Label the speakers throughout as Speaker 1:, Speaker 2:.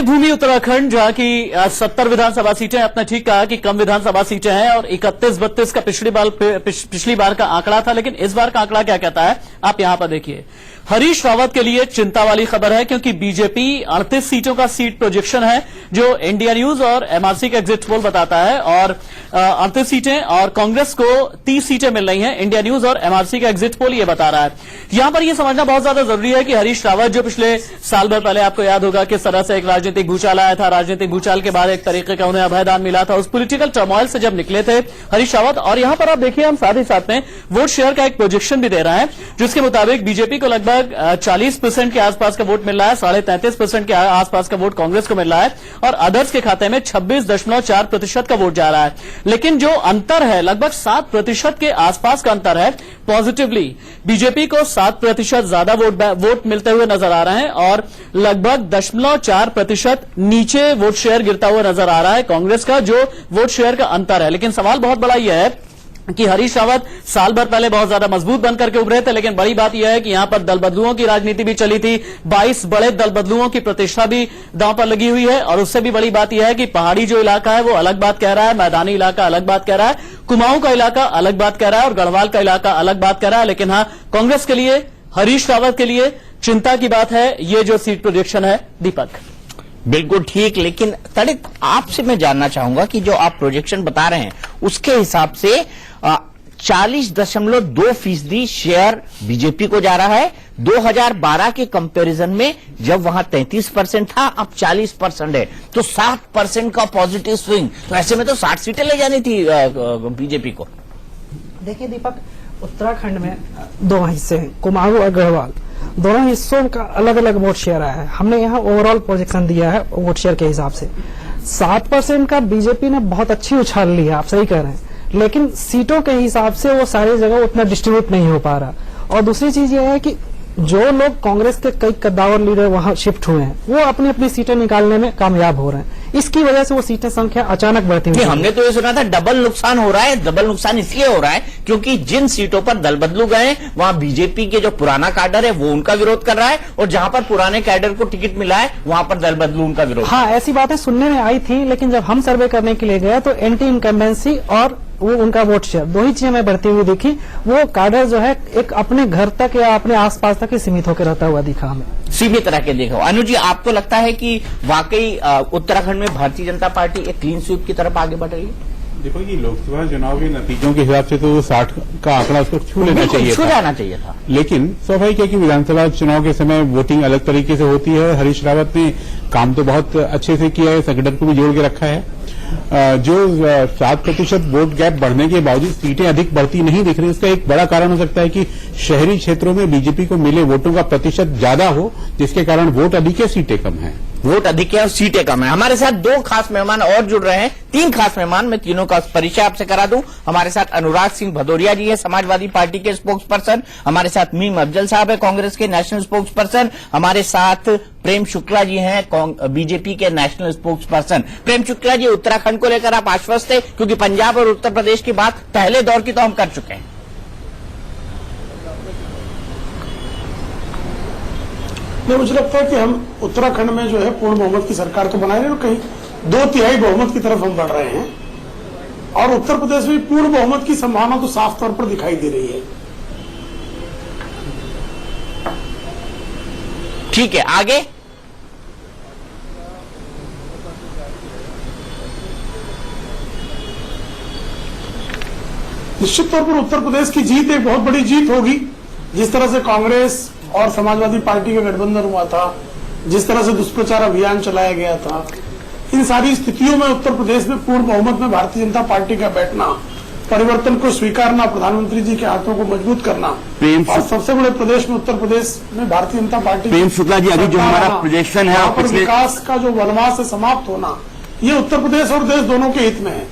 Speaker 1: देवभूमि उत्तराखंड, जहां की 70 विधानसभा सीटें, आपने ठीक कहा कि कम विधानसभा सीटें हैं और 31-32 का पिछली बार का आंकड़ा था, लेकिन इस बार का आंकड़ा क्या कहता है आप यहां पर देखिए। हरीश रावत के लिए चिंता वाली खबर है, क्योंकि बीजेपी 38 सीटों का सीट प्रोजेक्शन है जो इंडिया न्यूज और एमआरसी का एग्जिट पोल बताता है, और 38 सीटें, और कांग्रेस को 30 सीटें मिल रही हैं। इंडिया न्यूज और एमआरसी का एग्जिट पोल ये बता रहा है। यहां पर यह समझना बहुत ज्यादा जरूरी है कि हरीश रावत, जो पिछले साल भर पहले आपको याद होगा किस तरह से एक राजनीतिक भूचाल आया था, राजनीतिक भूचाल के बाद एक तरीके का उन्हें अभयदान मिला था, उस पॉलिटिकल टर्मोइल से जब निकले थे हरीश रावत, और यहां पर आप देखिए हम साथ ही साथ में वोट शेयर का एक प्रोजेक्शन भी दे रहे हैं, जिसके मुताबिक बीजेपी को लगभग 40% के आसपास का वोट मिल रहा है, 33.5% के आसपास का वोट कांग्रेस को मिल रहा है, और अदर्स के खाते में 26.4% का वोट जा रहा है। लेकिन जो अंतर है लगभग 7% के आसपास का अंतर है। पॉजिटिवली बीजेपी को 7% ज्यादा वोट मिलते हुए नजर आ रहे हैं, और लगभग 0.4% नीचे वोट शेयर गिरता हुआ नजर आ रहा है कांग्रेस का, जो वोट शेयर का अंतर है। लेकिन सवाल बहुत बड़ा यह है कि हरीश रावत साल भर पहले बहुत ज्यादा मजबूत बनकर के उभरे थे, लेकिन बड़ी बात यह है कि यहां पर दल बदलुओं की राजनीति भी चली थी, 22 बड़े दल बदलुओं की प्रतिष्ठा भी दांव पर लगी हुई है, और उससे भी बड़ी बात यह है कि पहाड़ी जो इलाका है वो अलग बात कह रहा है, मैदानी इलाका अलग बात कह रहा है, कुमाऊं का इलाका अलग बात कह रहा है, और गढ़वाल का इलाका अलग बात कह रहा है। लेकिन हां, कांग्रेस के लिए, हरीश रावत के लिए चिंता की बात है ये जो सीट प्रोजेक्शन है। दीपक,
Speaker 2: बिल्कुल ठीक, लेकिन तड़ित आपसे मैं जानना चाहूंगा कि जो आप प्रोजेक्शन बता रहे हैं उसके हिसाब से 40.2% शेयर बीजेपी को जा रहा है। 2012 के कंपैरिजन में जब वहां 33% था, अब 40% है, तो 7% का पॉजिटिव स्विंग। तो ऐसे में तो 60 सीटें ले जानी थी बीजेपी को।
Speaker 3: देखिए दीपक, उत्तराखंड में दो हिस्से हैं, कुमाऊं और गढ़वाल। दोनों हिस्सों का अलग अलग वोट शेयर आया है। हमने यहाँ ओवरऑल प्रोजेक्शन दिया है वोट शेयर के हिसाब से। 7% का बीजेपी ने बहुत अच्छी उछाल ली है, आप सही कह रहे हैं, लेकिन सीटों के हिसाब से वो सारी जगह उतना डिस्ट्रीब्यूट नहीं हो पा रहा। और दूसरी चीज ये है कि जो लोग कांग्रेस के कई कद्दावर लीडर वहां शिफ्ट हुए हैं, वो अपनी अपनी सीटें निकालने में कामयाब हो रहे हैं। इसकी वजह से वो सीटें संख्या अचानक बढ़ती हुई।
Speaker 2: हमने तो ये सुना था डबल नुकसान हो रहा है। डबल नुकसान इसलिए हो रहा है क्योंकि जिन सीटों पर दल बदलू गए वहां बीजेपी के जो पुराना कैडर है वो उनका विरोध कर रहा है, और जहां पर पुराने कैडर को टिकट मिला है वहां पर दल बदलू उनका विरोध।
Speaker 3: हाँ, ऐसी बातें सुनने में आई थी, लेकिन जब हम सर्वे करने के लिए गए तो एंटी इनकम्बेंसी और वो उनका वोट शेयर, दो ही चीजें हमें बढ़ती हुई दिखी। वो कैडर जो है एक अपने घर तक या अपने आसपास तक ही सीमित होकर रहता हुआ दिखा हमें।
Speaker 2: सीमित तरह के देखो। अनु जी, आपको लगता है कि वाकई उत्तराखंड में भारतीय जनता पार्टी एक क्लीन स्वीप की तरफ आगे बढ़ रही है?
Speaker 4: देखो, ये लोकसभा चुनाव के नतीजों के हिसाब से तो 60 का आंकड़ा उसको छू लेना चाहिए,
Speaker 2: छू जाना चाहिए था।
Speaker 4: लेकिन स्वाभाविक है कि विधानसभा चुनाव के समय वोटिंग अलग तरीके से होती है। हरीश रावत ने काम तो बहुत अच्छे से किया है, संगठन को भी जोड़ के रखा है। जो 7% वोट गैप बढ़ने के बावजूद सीटें अधिक बढ़ती नहीं दिख रही, इसका एक बड़ा कारण हो सकता है कि शहरी क्षेत्रों में बीजेपी को मिले वोटों का प्रतिशत ज्यादा हो, जिसके कारण वोट अधिक है, सीटें कम है।
Speaker 2: वोट अधिक है और सीटें कम है। हमारे साथ दो खास मेहमान और जुड़ रहे हैं, 3 खास मेहमान, मैं तीनों का परिचय आपसे करा दूं। हमारे साथ अनुराग सिंह भदौरिया जी है, समाजवादी पार्टी के स्पोक्स पर्सन। हमारे साथ मीम अफजल साहब है, कांग्रेस के नेशनल स्पोक्स पर्सन। हमारे साथ प्रेम शुक्ला जी हैं, बीजेपी के national spokes person. Prem Shukla ji, Uttarakhand को लेकर आप आश्वस्त थे, क्योंकि पंजाब और उत्तर प्रदेश की बात पहले दौर की तो हम कर चुके हैं।
Speaker 5: नहीं, मुझे लगता है कि हम उत्तराखंड में जो है पूर्ण बहुमत की सरकार तो बना रहे हैं, कहीं 2/3 बहुमत की तरफ हम बढ़ रहे हैं, और उत्तर प्रदेश में पूर्ण बहुमत की संभावना तो साफ तौर पर दिखाई दे रही है।
Speaker 2: ठीक है, आगे
Speaker 5: निश्चित तौर पर उत्तर प्रदेश की जीत एक बहुत बड़ी जीत होगी। जिस तरह से कांग्रेस और समाजवादी पार्टी का गठबंधन हुआ था, जिस तरह से दुष्प्रचार अभियान चलाया गया था, इन सारी स्थितियों में उत्तर प्रदेश में पूर्ण बहुमत में भारतीय जनता पार्टी का बैठना, परिवर्तन को स्वीकारना, प्रधानमंत्री जी के हाथों को मजबूत करना, और सबसे बड़े प्रदेश में उत्तर प्रदेश में भारतीय जनता पार्टी।
Speaker 6: प्रेम शुक्ला जी, अभी जो हमारा प्रोजेक्शन है
Speaker 5: और विकास का जो वनवास है समाप्त होना, ये उत्तर प्रदेश और देश दोनों के हित में है।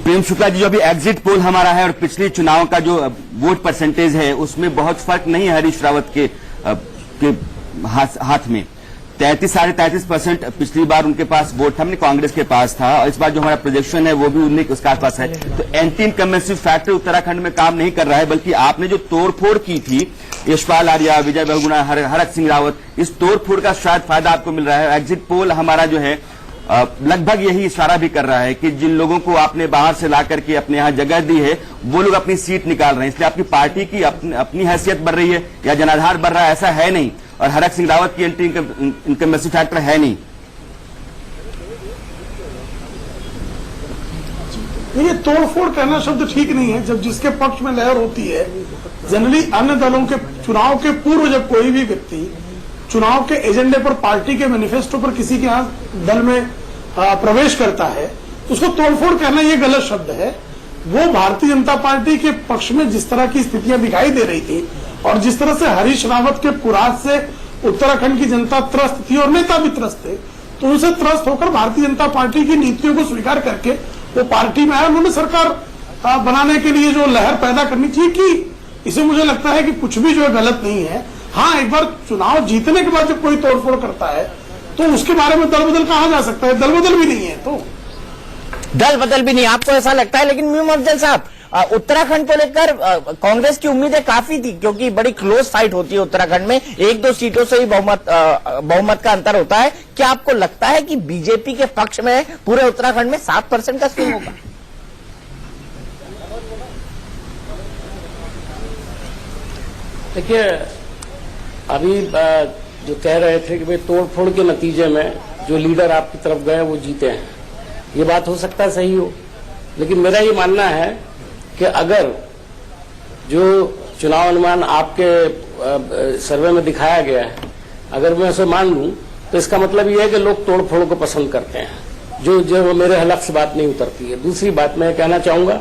Speaker 6: प्रेम शुक्ला जी, जो अभी एग्जिट पोल हमारा है और पिछले चुनाव का जो वोट परसेंटेज है उसमें बहुत फर्क नहीं है हरीश रावत के हाथ में। 33-33.5% पिछली बार उनके पास वोट था, हमने कांग्रेस के पास था, और इस बार जो हमारा प्रोजेक्शन है वो भी उन्हीं के उसके आसपास है। तो एंटी इनकम्बेंसी फैक्टर उत्तराखंड में काम नहीं कर रहा है, बल्कि आपने जो तोड़फोड़ की थी, यशपाल आर्या, विजय बहुगुणा, हरक सिंह रावत, इस तोड़फोड़ का शायद फायदा आपको मिल रहा है। एग्जिट पोल हमारा जो है लगभग यही इशारा भी कर रहा है कि जिन लोगों को आपने बाहर से ला करके अपने यहाँ जगह दी है, वो लोग अपनी सीट निकाल रहे हैं, इसलिए आपकी पार्टी की अपनी हैसियत बढ़ रही है या जनाधार बढ़ रहा है, ऐसा है नहीं। और हरक सिंह रावत की एंटी इनकम्बेंसी फैक्टर है नहीं।
Speaker 5: ये तोड़फोड़ कहना शब्द ठीक नहीं है। जब जिसके पक्ष में लहर होती है, जनरली अन्य दलों के चुनाव के पूर्व जब कोई भी व्यक्ति चुनाव के एजेंडे पर, पार्टी के मैनिफेस्टो पर किसी के यहाँ दल में प्रवेश करता है, तो उसको तोड़फोड़ कहना ये गलत शब्द है। वो भारतीय जनता पार्टी के पक्ष में जिस तरह की स्थितियां दिखाई दे रही थी और जिस तरह से हरीश रावत के पुराण से उत्तराखंड की जनता त्रस्त थी और नेता भी त्रस्त थे, तो उनसे त्रस्त होकर भारतीय जनता पार्टी की नीतियों को स्वीकार करके वो पार्टी में आए। उन्होंने सरकार बनाने के लिए जो लहर पैदा करनी चाहिए की, इसे मुझे लगता है कि कुछ भी जो है गलत नहीं है। हाँ, एक बार चुनाव जीतने के बाद जब कोई तोड़फोड़ करता है तो उसके बारे में दल बदल कहा जा सकता है? दल बदल भी नहीं है, तो
Speaker 2: दल बदल भी नहीं, आपको ऐसा लगता है। लेकिन मीम अफजल साहब, उत्तराखंड को लेकर कांग्रेस की उम्मीदें काफी थी, क्योंकि बड़ी क्लोज फाइट होती है उत्तराखंड में, 1-2 सीटों से ही बहुमत का अंतर होता है। क्या आपको लगता है कि बीजेपी के पक्ष में पूरे उत्तराखंड में 7% का स्विंग होगा?
Speaker 7: देखिए, अभी जो कह रहे थे कि भाई तोड़फोड़ के नतीजे में जो लीडर आपकी तरफ गए वो जीते हैं, ये बात हो सकता है सही हो, लेकिन मेरा ये मानना है कि अगर जो चुनाव अनुमान आपके सर्वे में दिखाया गया है, अगर मैं उसे मान लूं, तो इसका मतलब ये है कि लोग तोड़फोड़ को पसंद करते हैं, जो मेरे हलक से बात नहीं उतरती है। दूसरी बात मैं कहना चाहूंगा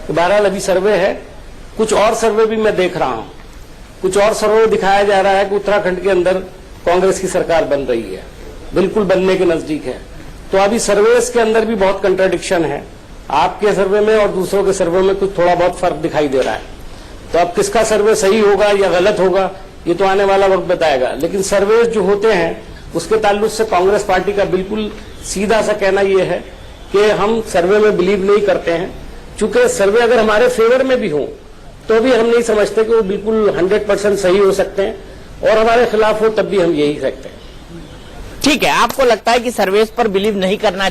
Speaker 7: कि बहरहाल अभी सर्वे है, कुछ और सर्वे भी मैं देख रहा हूं, कुछ और सर्वे दिखाया जा रहा है कि उत्तराखंड के अंदर कांग्रेस की सरकार बन रही है, बिल्कुल बनने के नजदीक है। तो अभी सर्वेस के अंदर भी बहुत कंट्राडिक्शन है, आपके सर्वे में और दूसरों के सर्वे में कुछ थोड़ा बहुत फर्क दिखाई दे रहा है। तो अब किसका सर्वे सही होगा या गलत होगा, ये तो आने वाला वक्त बताएगा। लेकिन सर्वे जो होते हैं उसके ताल्लुक से कांग्रेस पार्टी का बिल्कुल सीधा सा कहना यह है कि हम सर्वे में बिलीव नहीं करते हैं। चूंकि सर्वे अगर हमारे फेवर में भी हो तो भी हम नहीं समझते कि वो बिल्कुल 100% सही हो सकते हैं, और हमारे खिलाफ हो तब भी हम यही कहते हैं।
Speaker 2: ठीक है, आपको लगता है कि सर्वेस पर बिलीव नहीं करना